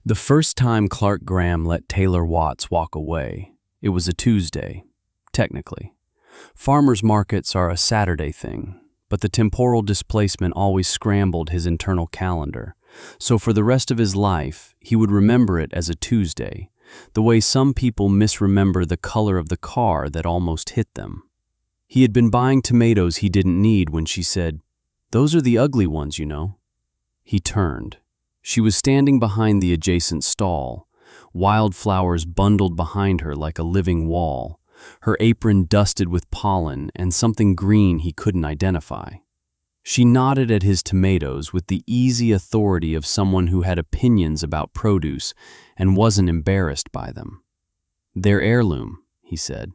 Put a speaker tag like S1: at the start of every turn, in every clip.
S1: The first time Clark Graham let Taylor Watts walk away, it was a Tuesday, technically. Farmers markets are a Saturday thing, but the temporal displacement always scrambled his internal calendar. So for the rest of his life, he would remember it as a Tuesday, the way some people misremember the color of the car that almost hit them. He had been buying tomatoes he didn't need when she said, "Those are the ugly ones, you know." He turned. She was standing behind the adjacent stall, wildflowers bundled behind her like a living wall, her apron dusted with pollen and something green he couldn't identify. She nodded at his tomatoes with the easy authority of someone who had opinions about produce and wasn't embarrassed by them. "They're heirloom," he said.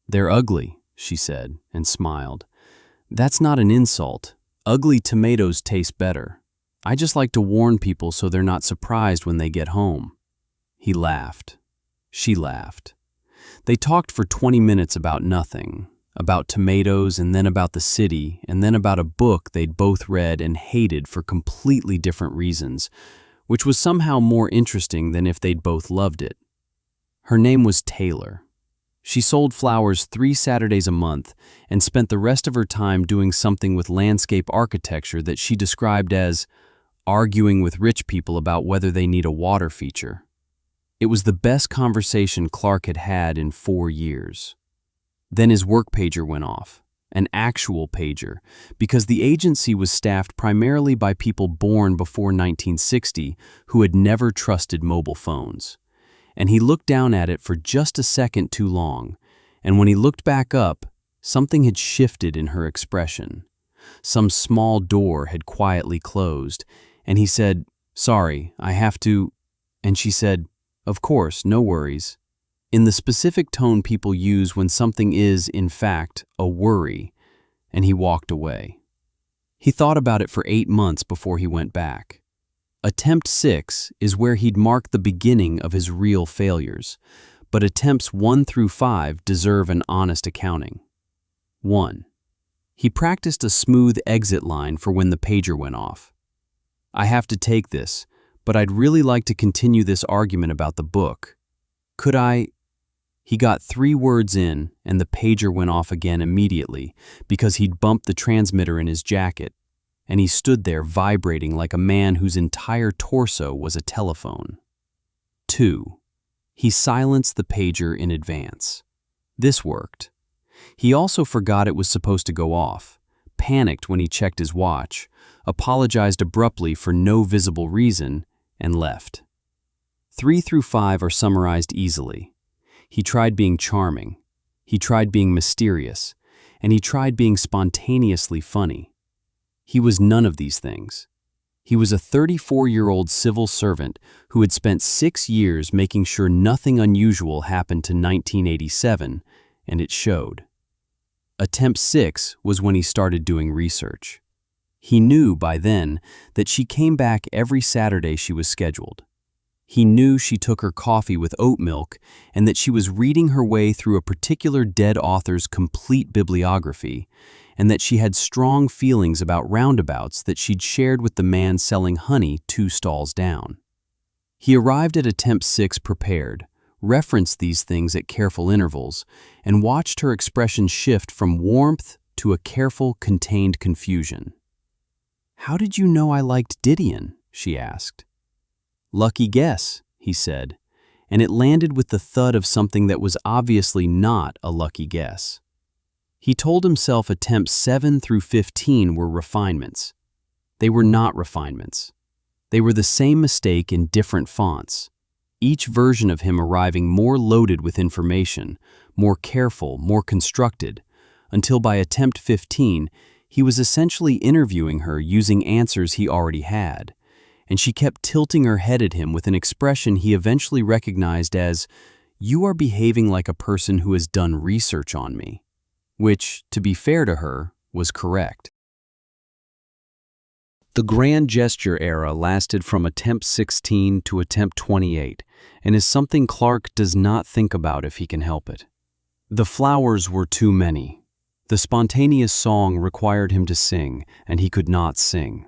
S1: "They're ugly," she said, and smiled. "That's not an insult. Ugly tomatoes taste better. I just like to warn people so they're not surprised when they get home." He laughed. She laughed. They talked for 20 minutes about nothing, about tomatoes and then about the city and then about a book they'd both read and hated for completely different reasons, which was somehow more interesting than if they'd both loved it. Her name was Taylor. She sold flowers 3 Saturdays a month and spent the rest of her time doing something with landscape architecture that she described as arguing with rich people about whether they need a water feature. It was the best conversation Clark had had in 4 years. Then his work pager went off, an actual pager, because the agency was staffed primarily by people born before 1960 who had never trusted mobile phones. And he looked down at it for just a second too long, and when he looked back up, something had shifted in her expression. Some small door had quietly closed, and he said, "Sorry, I have to," and she said, "Of course, no worries," in the specific tone people use when something is, in fact, a worry, and he walked away. He thought about it for 8 months before he went back. Attempt 6 is where he'd mark the beginning of his real failures, but attempts 1 through 5 deserve an honest accounting. 1. He practiced a smooth exit line for when the pager went off. "I have to take this, but I'd really like to continue this argument about the book. Could I—" He got 3 words in, and the pager went off again immediately because he'd bumped the transmitter in his jacket, and he stood there vibrating like a man whose entire torso was a telephone. 2. He silenced the pager in advance. This worked. He also forgot it was supposed to go off, panicked when he checked his watch, apologized abruptly for no visible reason, and left. 3 through 5 are summarized easily. He tried being charming, he tried being mysterious, and he tried being spontaneously funny. He was none of these things. He was a 34-year-old civil servant who had spent 6 years making sure nothing unusual happened to 1987, and it showed. Attempt 6 was when he started doing research. He knew by then that she came back every Saturday she was scheduled. He knew she took her coffee with oat milk and that she was reading her way through a particular dead author's complete bibliography, and that she had strong feelings about roundabouts that she'd shared with the man selling honey 2 stalls down. He arrived at attempt 6 prepared, referenced these things at careful intervals, and watched her expression shift from warmth to a careful, contained confusion. "How did you know I liked Didion?" she asked. "Lucky guess," he said, and it landed with the thud of something that was obviously not a lucky guess. He told himself attempts 7 through 15 were refinements. They were not refinements. They were the same mistake in different fonts, each version of him arriving more loaded with information, more careful, more constructed, until by attempt 15, he was essentially interviewing her using answers he already had, and she kept tilting her head at him with an expression he eventually recognized as, "You are behaving like a person who has done research on me," which, to be fair to her, was correct. The grand gesture era lasted from attempt 16 to attempt 28, and is something Clark does not think about if he can help it. The flowers were too many. The spontaneous song required him to sing, and he could not sing.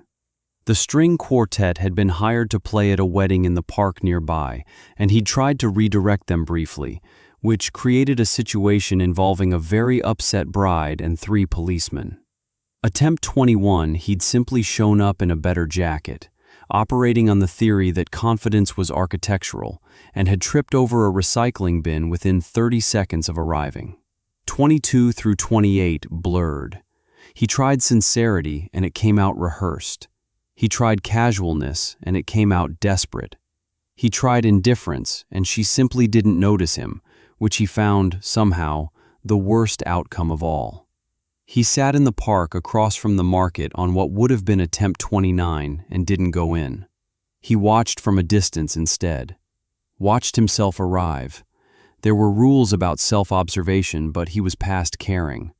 S1: The string quartet had been hired to play at a wedding in the park nearby, and he'd tried to redirect them briefly, which created a situation involving a very upset bride and 3 policemen. Attempt 21, he'd simply shown up in a better jacket, operating on the theory that confidence was architectural, and had tripped over a recycling bin within 30 seconds of arriving. 22 through 28 blurred. He tried sincerity, and it came out rehearsed. He tried casualness, and it came out desperate. He tried indifference, and she simply didn't notice him, which he found, somehow, the worst outcome of all. He sat in the park across from the market on what would have been attempt 29 and didn't go in. He watched from a distance instead. Watched himself arrive. There were rules about self-observation, but he was past caring.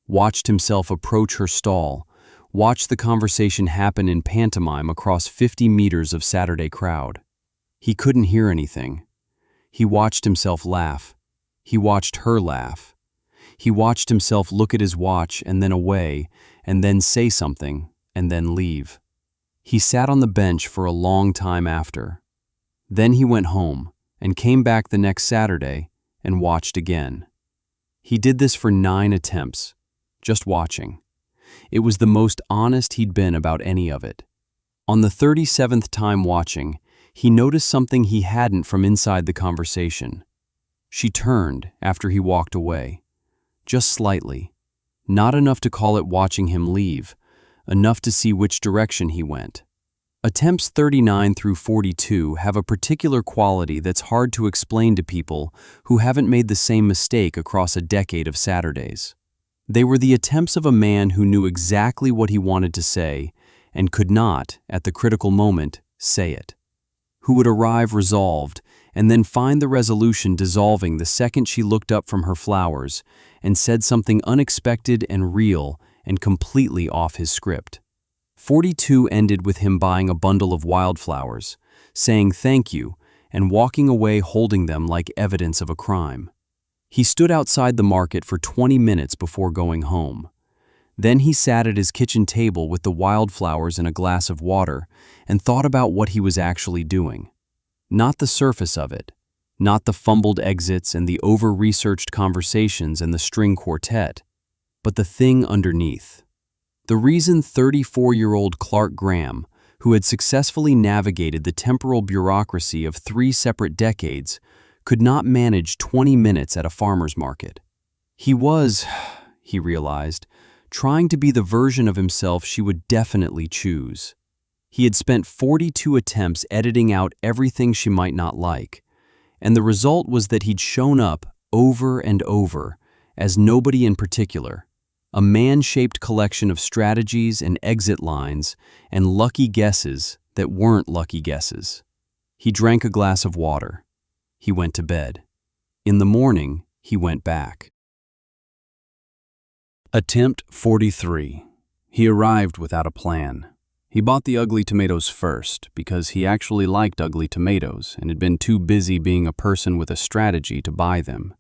S1: Watched himself approach her stall. Watched the conversation happen in pantomime across 50 meters of Saturday crowd. He couldn't hear anything. He watched himself laugh. He watched her laugh. He watched himself look at his watch and then away, and then say something, and then leave. He sat on the bench for a long time after. Then he went home and came back the next Saturday and watched again. He did this for 9 attempts, just watching. It was the most honest he'd been about any of it. On the 37th time watching, he noticed something he hadn't from inside the conversation. She turned after he walked away. Just slightly. Not enough to call it watching him leave, enough to see which direction he went. Attempts 39 through 42 have a particular quality that's hard to explain to people who haven't made the same mistake across a decade of Saturdays. They were the attempts of a man who knew exactly what he wanted to say and could not, at the critical moment, say it. Who would arrive resolved and then find the resolution dissolving the second she looked up from her flowers and said something unexpected and real and completely off his script. 42 ended with him buying a bundle of wildflowers, saying thank you, and walking away holding them like evidence of a crime. He stood outside the market for 20 minutes before going home. Then he sat at his kitchen table with the wildflowers and a glass of water and thought about what he was actually doing. Not the surface of it, not the fumbled exits and the over-researched conversations and the string quartet, but the thing underneath. The reason 34-year-old Clark Graham, who had successfully navigated the temporal bureaucracy of 3 separate decades, could not manage 20 minutes at a farmer's market. He was, he realized, trying to be the version of himself she would definitely choose. He had spent 42 attempts editing out everything she might not like, and the result was that he'd shown up over and over as nobody in particular, a man-shaped collection of strategies and exit lines and lucky guesses that weren't lucky guesses. He drank a glass of water. He went to bed. In the morning, he went back. Attempt 43. He arrived without a plan. He bought the ugly tomatoes first because he actually liked ugly tomatoes and had been too busy being a person with a strategy to buy them.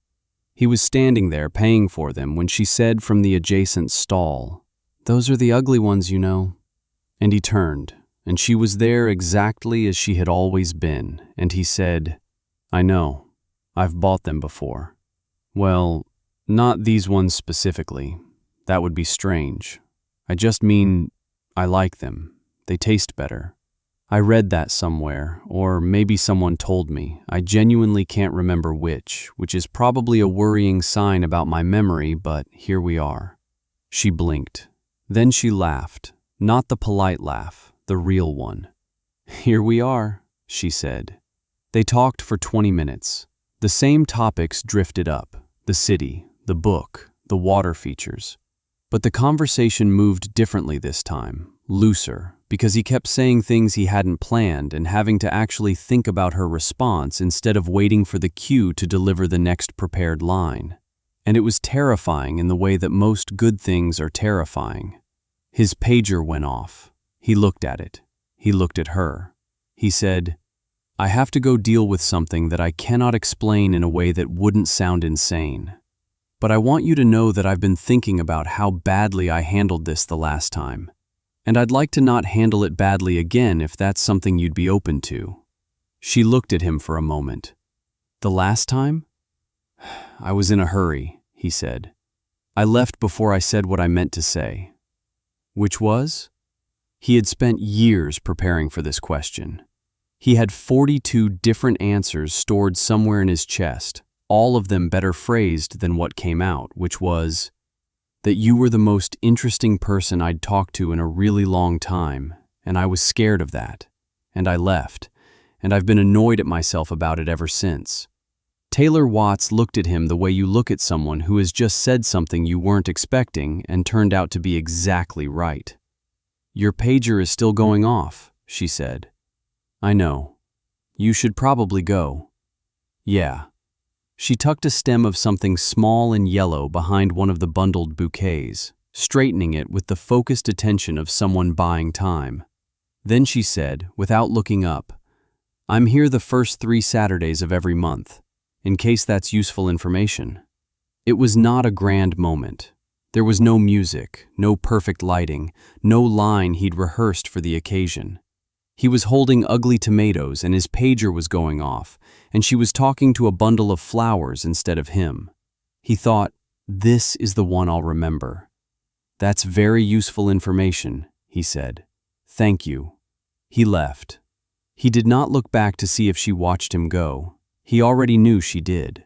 S1: He was standing there paying for them when she said from the adjacent stall, "Those are the ugly ones, you know." And he turned, and she was there exactly as she had always been, and he said, "I know. I've bought them before." "Well, not these ones specifically. That would be strange. I just mean, I like them. They taste better. I read that somewhere, or maybe someone told me. I genuinely can't remember which is probably a worrying sign about my memory, but here we are." She blinked. Then she laughed, not the polite laugh, the real one. "Here we are," she said. They talked for 20 minutes. The same topics drifted up: the city, the book, the water features. But the conversation moved differently this time, looser, because he kept saying things he hadn't planned and having to actually think about her response instead of waiting for the cue to deliver the next prepared line. And it was terrifying in the way that most good things are terrifying. His pager went off. He looked at it. He looked at her. He said, "I have to go deal with something that I cannot explain in a way that wouldn't sound insane. But I want you to know that I've been thinking about how badly I handled this the last time. And I'd like to not handle it badly again if that's something you'd be open to. She looked at him for a moment. The last time? I was in a hurry, he said. I left before I said what I meant to say. Which was? He had spent years preparing for this question. He had 42 different answers stored somewhere in his chest, all of them better phrased than what came out, which was that you were the most interesting person I'd talked to in a really long time, and I was scared of that, and I left, and I've been annoyed at myself about it ever since. Taylor Watts looked at him the way you look at someone who has just said something you weren't expecting and turned out to be exactly right. Your pager is still going off, she said. I know. You should probably go. Yeah. She tucked a stem of something small and yellow behind one of the bundled bouquets, straightening it with the focused attention of someone buying time. Then she said, without looking up, I'm here the first 3 Saturdays of every month, in case that's useful information. It was not a grand moment. There was no music, no perfect lighting, no line he'd rehearsed for the occasion. He was holding ugly tomatoes and his pager was going off, and she was talking to a bundle of flowers instead of him. He thought, this is the one I'll remember. That's very useful information, he said. Thank you. He left. He did not look back to see if she watched him go. He already knew she did.